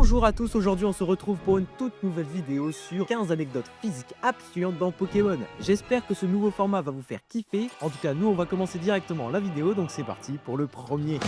Bonjour à tous, aujourd'hui on se retrouve pour une toute nouvelle vidéo sur 15 anecdotes physiques absurdes dans Pokémon. J'espère que ce nouveau format va vous faire kiffer. En tout cas, nous on va commencer directement la vidéo, donc c'est parti pour le premier.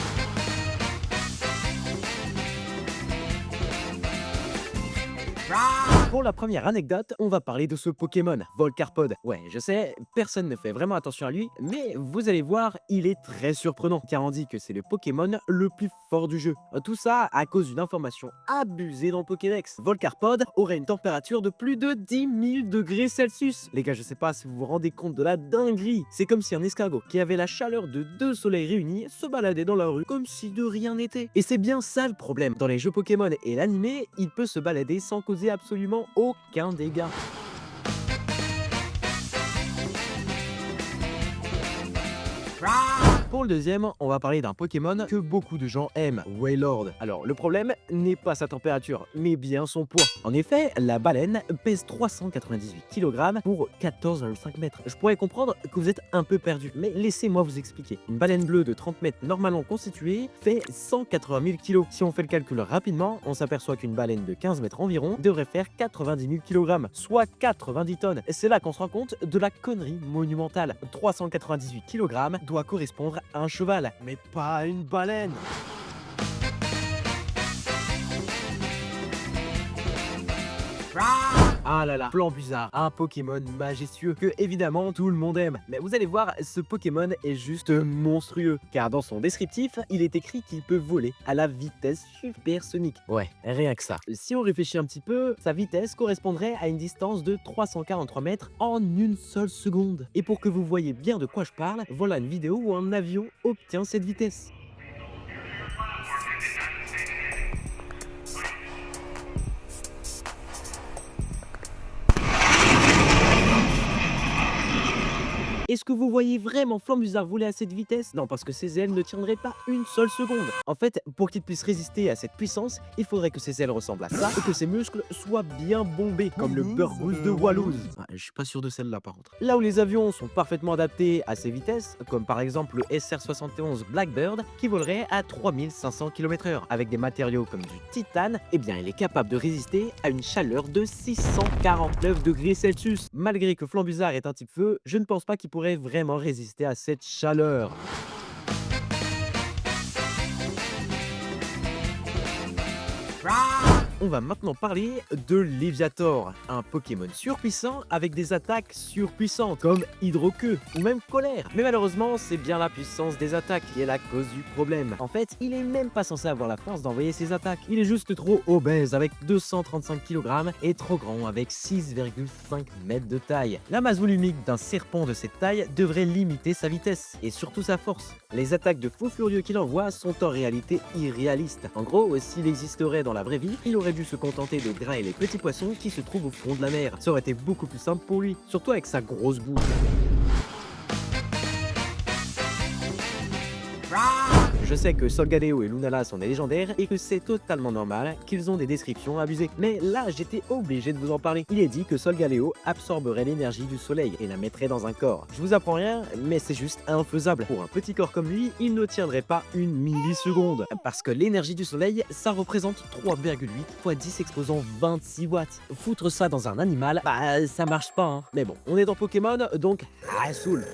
Pour la première anecdote, on va parler de ce Pokémon, Volcarpod. Ouais, je sais, personne ne fait vraiment attention à lui, mais vous allez voir, il est très surprenant, car on dit que c'est le Pokémon le plus fort du jeu. Tout ça à cause d'une information abusée dans le Pokédex. Volcarpod aurait une température de plus de 10 000 degrés Celsius. Les gars, je sais pas si vous vous rendez compte de la dinguerie. C'est comme si un escargot qui avait la chaleur de 2 soleils réunis se baladait dans la rue comme si de rien n'était. Et c'est bien ça le problème. Dans les jeux Pokémon et l'animé, il peut se balader sans causer absolument aucun dégât. Pour le deuxième, on va parler d'un Pokémon que beaucoup de gens aiment, Wailord. Alors, le problème n'est pas sa température, mais bien son poids. En effet, la baleine pèse 398 kg pour 14,5 mètres. Je pourrais comprendre que vous êtes un peu perdu, mais laissez-moi vous expliquer. Une baleine bleue de 30 mètres normalement constituée fait 180 000 kg. Si on fait le calcul rapidement, on s'aperçoit qu'une baleine de 15 mètres environ devrait faire 90 000 kg, soit 90 tonnes. C'est là qu'on se rend compte de la connerie monumentale. 398 kg doit correspondre à un cheval, mais pas à une baleine. Ah là là, Flambuzzard, un Pokémon majestueux que évidemment tout le monde aime. Mais vous allez voir, ce Pokémon est juste monstrueux, car dans son descriptif, il est écrit qu'il peut voler à la vitesse supersonique. Ouais, rien que ça. Si on réfléchit un petit peu, sa vitesse correspondrait à une distance de 343 mètres en une seule seconde. Et pour que vous voyez bien de quoi je parle, voilà une vidéo où un avion obtient cette vitesse. Est-ce que vous voyez vraiment Flambuzzard voler à cette vitesse? Non, parce que ses ailes ne tiendraient pas une seule seconde. En fait, pour qu'il puisse résister à cette puissance, il faudrait que ses ailes ressemblent à ça et que ses muscles soient bien bombés, comme le Burgoost de Wallouz. Je suis pas sûr de celle-là par contre. Là où les avions sont parfaitement adaptés à ces vitesses, comme par exemple le SR-71 Blackbird, qui volerait à 3500 km/h, avec des matériaux comme du titane, eh bien il est capable de résister à une chaleur de 649 degrés Celsius. Malgré que Flambuzzard est un type feu, je ne pense pas qu'il pourrait vraiment résister à cette chaleur. On va maintenant parler de Léviator, un Pokémon surpuissant avec des attaques surpuissantes comme Hydroqueue ou même Colère. Mais malheureusement, c'est bien la puissance des attaques qui est la cause du problème. En fait, il est même pas censé avoir la force d'envoyer ses attaques. Il est juste trop obèse avec 235 kg et trop grand avec 6,5 mètres de taille. La masse volumique d'un serpent de cette taille devrait limiter sa vitesse et surtout sa force. Les attaques de fou furieux qu'il envoie sont en réalité irréalistes. En gros, s'il existerait dans la vraie vie, il aurait dû se contenter de grailler les petits poissons qui se trouvent au fond de la mer. Ça aurait été beaucoup plus simple pour lui, surtout avec sa grosse bouche. Je sais que Solgaleo et Lunala sont des légendaires et que c'est totalement normal qu'ils ont des descriptions abusées. Mais là, j'étais obligé de vous en parler. Il est dit que Solgaleo absorberait l'énergie du soleil et la mettrait dans un corps. Je vous apprends rien, mais c'est juste infaisable. Pour un petit corps comme lui, il ne tiendrait pas une milliseconde. Parce que l'énergie du soleil, ça représente 3,8 fois 10 exposant 26 watts. Foutre ça dans un animal, bah ça marche pas, hein. Mais bon, on est dans Pokémon, donc Rassoul.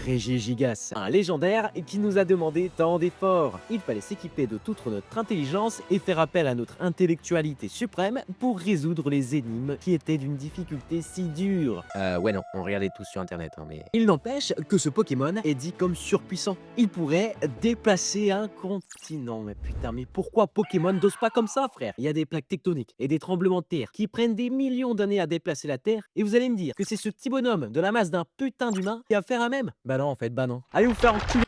Régigigas, un légendaire qui nous a demandé tant d'efforts. Il fallait s'équiper de toute notre intelligence et faire appel à notre intellectualité suprême pour résoudre les énigmes qui étaient d'une difficulté si dure. Ouais non, on regardait tous sur internet, hein, mais... Il n'empêche que ce Pokémon est dit comme surpuissant. Il pourrait déplacer un continent. Mais putain, mais pourquoi Pokémon n'ose pas comme ça, frère? Il y a des plaques tectoniques et des tremblements de terre qui prennent des millions d'années à déplacer la Terre, et vous allez me dire que c'est ce petit bonhomme de la masse d'un putain d'humain qui va faire un même? Bah non, en fait, bah non. Allez vous faire enculer.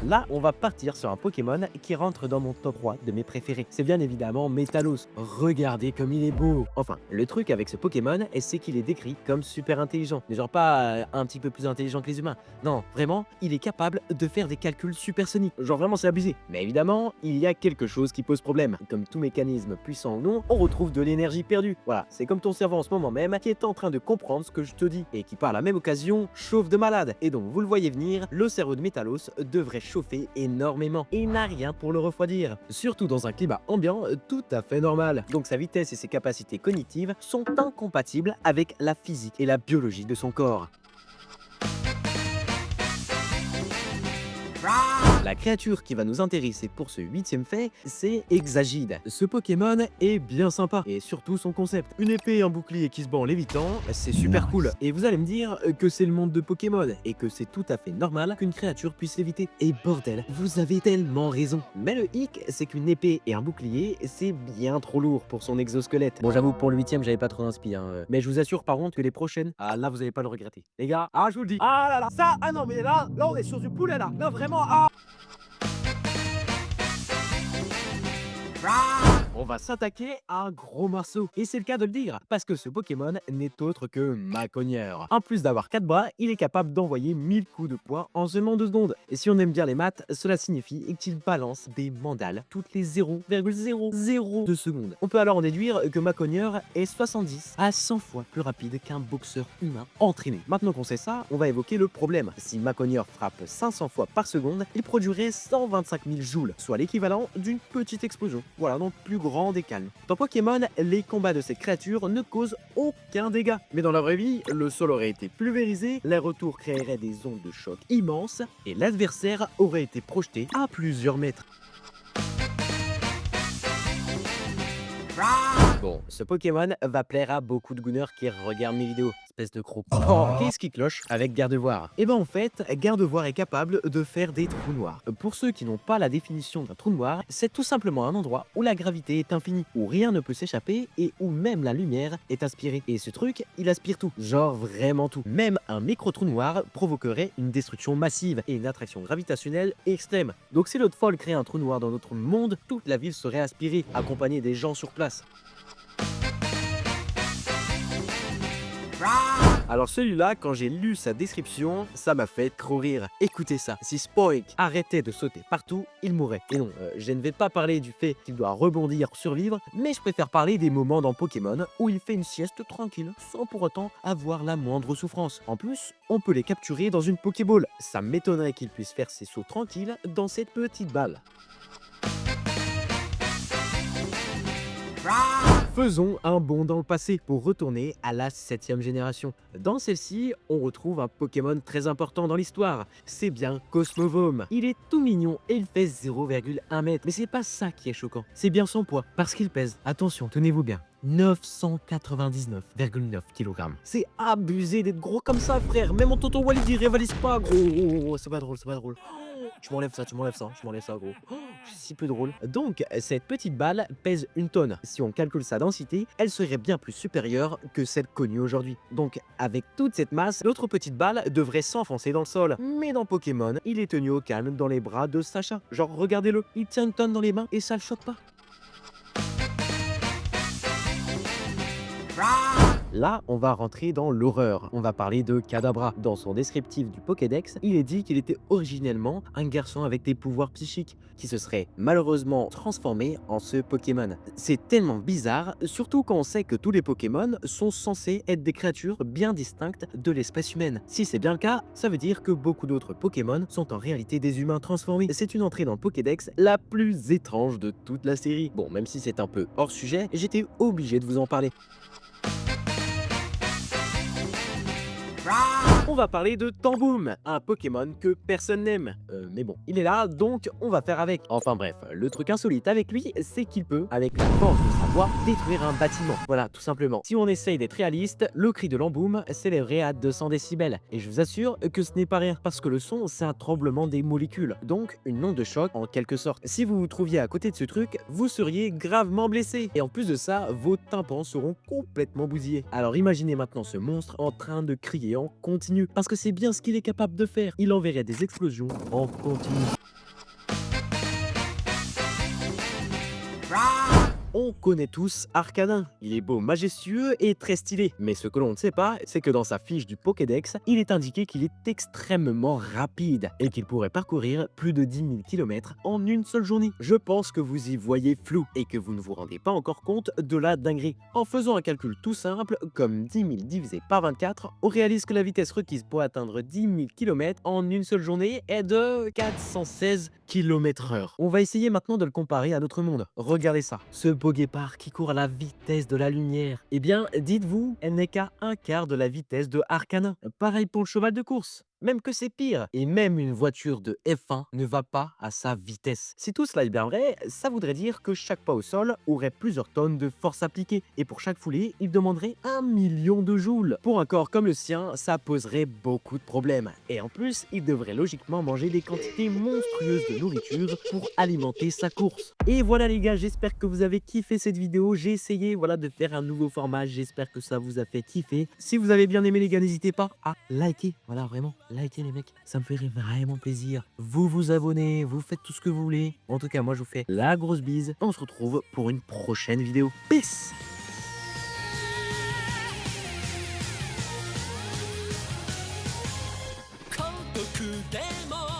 Là, on va partir sur un Pokémon qui rentre dans mon top 3 de mes préférés. C'est bien évidemment Métalos. Regardez comme il est beau. Enfin, le truc avec ce Pokémon, c'est qu'il est décrit comme super intelligent. Mais genre pas un petit peu plus intelligent que les humains. Non, vraiment, il est capable de faire des calculs supersoniques. Genre vraiment, c'est abusé. Mais évidemment, il y a quelque chose qui pose problème. Comme tout mécanisme puissant ou non, on retrouve de l'énergie perdue. Voilà, c'est comme ton cerveau en ce moment même qui est en train de comprendre ce que je te dis et qui par la même occasion chauffe de malade. Et donc, vous le voyez venir, le cerveau de Métalos devrait chauffer énormément et n'a rien pour le refroidir. Surtout dans un climat ambiant tout à fait normal. Donc sa vitesse et ses capacités cognitives sont incompatibles avec la physique et la biologie de son corps. La créature qui va nous intéresser pour ce 8e fait, c'est Exagide. Ce Pokémon est bien sympa, et surtout son concept. Une épée et un bouclier qui se bat en lévitant, c'est super cool. Et vous allez me dire que c'est le monde de Pokémon, et que c'est tout à fait normal qu'une créature puisse léviter. Et bordel, vous avez tellement raison. Mais le hic, c'est qu'une épée et un bouclier, c'est bien trop lourd pour son exosquelette. Bon, j'avoue, pour le 8e, j'avais pas trop d'inspi, mais je vous assure par contre que les prochaines, ah là, vous allez pas le regretter. Les gars, ah je vous le dis, ah là là, ça, ah non mais là on est sur du poulet là, là vraiment, ah. On va s'attaquer à un gros morceau. Et c'est le cas de le dire, parce que ce Pokémon n'est autre que Macogneur. En plus d'avoir 4 bras, il est capable d'envoyer 1000 coups de poing en seulement 2 secondes. Et si on aime bien les maths, cela signifie qu'il balance des mandales toutes les 0,002 secondes. On peut alors en déduire que Macogneur est 70 à 100 fois plus rapide qu'un boxeur humain entraîné. Maintenant qu'on sait ça, on va évoquer le problème. Si Macogneur frappe 500 fois par seconde, il produirait 125 000 joules, soit l'équivalent d'une petite explosion. Voilà, donc plus grand des calmes. Dans Pokémon, les combats de cette créature ne causent aucun dégât. Mais dans la vraie vie, le sol aurait été pulvérisé, les retours créeraient des ondes de choc immenses, et l'adversaire aurait été projeté à plusieurs mètres. Bon, ce Pokémon va plaire à beaucoup de gooners qui regardent mes vidéos, espèce de gros. Oh, qu'est-ce qui cloche avec Gardevoir? Et ben en fait, Gardevoir est capable de faire des trous noirs. Pour ceux qui n'ont pas la définition d'un trou noir, c'est tout simplement un endroit où la gravité est infinie, où rien ne peut s'échapper et où même la lumière est aspirée. Et ce truc, il aspire tout, genre vraiment tout. Même un micro-trou noir provoquerait une destruction massive et une attraction gravitationnelle extrême. Donc si l'autre folle crée un trou noir dans notre monde, toute la ville serait aspirée, accompagnée des gens sur place. Alors celui-là, quand j'ai lu sa description, ça m'a fait trop rire. Écoutez ça, si Spoik arrêtait de sauter partout, il mourrait. Et non, je ne vais pas parler du fait qu'il doit rebondir pour survivre, mais je préfère parler des moments dans Pokémon où il fait une sieste tranquille, sans pour autant avoir la moindre souffrance. En plus, on peut les capturer dans une Pokéball. Ça m'étonnerait qu'il puisse faire ses sauts tranquilles dans cette petite balle. Faisons un bond dans le passé pour retourner à la 7e génération. Dans celle-ci, on retrouve un Pokémon très important dans l'histoire. C'est bien Cosmovom. Il est tout mignon et il fait 0,1 m. Mais c'est pas ça qui est choquant, c'est bien son poids. Parce qu'il pèse, attention, tenez-vous bien, 999,9 kg. C'est abusé d'être gros comme ça, frère. Même mon tonton Walid il rivalise pas, gros. C'est pas drôle, c'est pas drôle. Tu m'enlèves ça, gros. Si peu drôle. Donc, cette petite balle pèse 1 tonne. Si on calcule sa densité, elle serait bien plus supérieure que celle connue aujourd'hui. Donc, avec toute cette masse, l'autre petite balle devrait s'enfoncer dans le sol. Mais dans Pokémon, il est tenu au calme dans les bras de Sacha. Genre, regardez-le, il tient 1 tonne dans les mains et ça le choque pas. Là, on va rentrer dans l'horreur. On va parler de Kadabra. Dans son descriptif du Pokédex, il est dit qu'il était originellement un garçon avec des pouvoirs psychiques, qui se serait malheureusement transformé en ce Pokémon. C'est tellement bizarre, surtout quand on sait que tous les Pokémon sont censés être des créatures bien distinctes de l'espèce humaine. Si c'est bien le cas, ça veut dire que beaucoup d'autres Pokémon sont en réalité des humains transformés. C'est une entrée dans le Pokédex la plus étrange de toute la série. Bon, même si c'est un peu hors sujet, j'étais obligé de vous en parler. On va parler de Tamboum, un Pokémon que personne n'aime. Mais bon, il est là, donc on va faire avec. Enfin bref, le truc insolite avec lui, c'est qu'il peut, avec la force de sa voix, détruire un bâtiment. Voilà, tout simplement. Si on essaye d'être réaliste, le cri de l'emboum s'élèverait à 200 décibels. Et je vous assure que ce n'est pas rien, parce que le son, c'est un tremblement des molécules. Donc, une onde de choc en quelque sorte. Si vous vous trouviez à côté de ce truc, vous seriez gravement blessé. Et en plus de ça, vos tympans seront complètement bousillés. Alors imaginez maintenant ce monstre en train de crier en continu. continu, parce que c'est bien ce qu'il est capable de faire. Il enverrait des explosions en continu. On connaît tous Arcanin, il est beau, majestueux et très stylé. Mais ce que l'on ne sait pas, c'est que dans sa fiche du Pokédex, il est indiqué qu'il est extrêmement rapide et qu'il pourrait parcourir plus de 10 000 km en une seule journée. Je pense que vous y voyez flou et que vous ne vous rendez pas encore compte de la dinguerie. En faisant un calcul tout simple, comme 10 000 divisé par 24, on réalise que la vitesse requise pour atteindre 10 000 km en une seule journée est de 416 km/h. On va essayer maintenant de le comparer à notre monde. Regardez ça, ce beau guépard qui court à la vitesse de la lumière. Eh bien, dites-vous, elle n'est qu'à un quart de la vitesse de Arcanin. Pareil pour le cheval de course. Même que c'est pire. Et même une voiture de F1 ne va pas à sa vitesse. Si tout cela est bien vrai, ça voudrait dire que chaque pas au sol aurait plusieurs tonnes de force appliquée. Et pour chaque foulée, il demanderait 1 million de joules. Pour un corps comme le sien, ça poserait beaucoup de problèmes. Et en plus, il devrait logiquement manger des quantités monstrueuses de nourriture pour alimenter sa course. Et voilà les gars, j'espère que vous avez kiffé cette vidéo. J'ai essayé de faire un nouveau format. J'espère que ça vous a fait kiffer. Si vous avez bien aimé les gars, n'hésitez pas à liker. Voilà, vraiment. Likez les mecs, ça me ferait vraiment plaisir. Vous vous abonnez, vous faites tout ce que vous voulez. En tout cas, moi je vous fais la grosse bise. On se retrouve pour une prochaine vidéo. Peace!孤独でも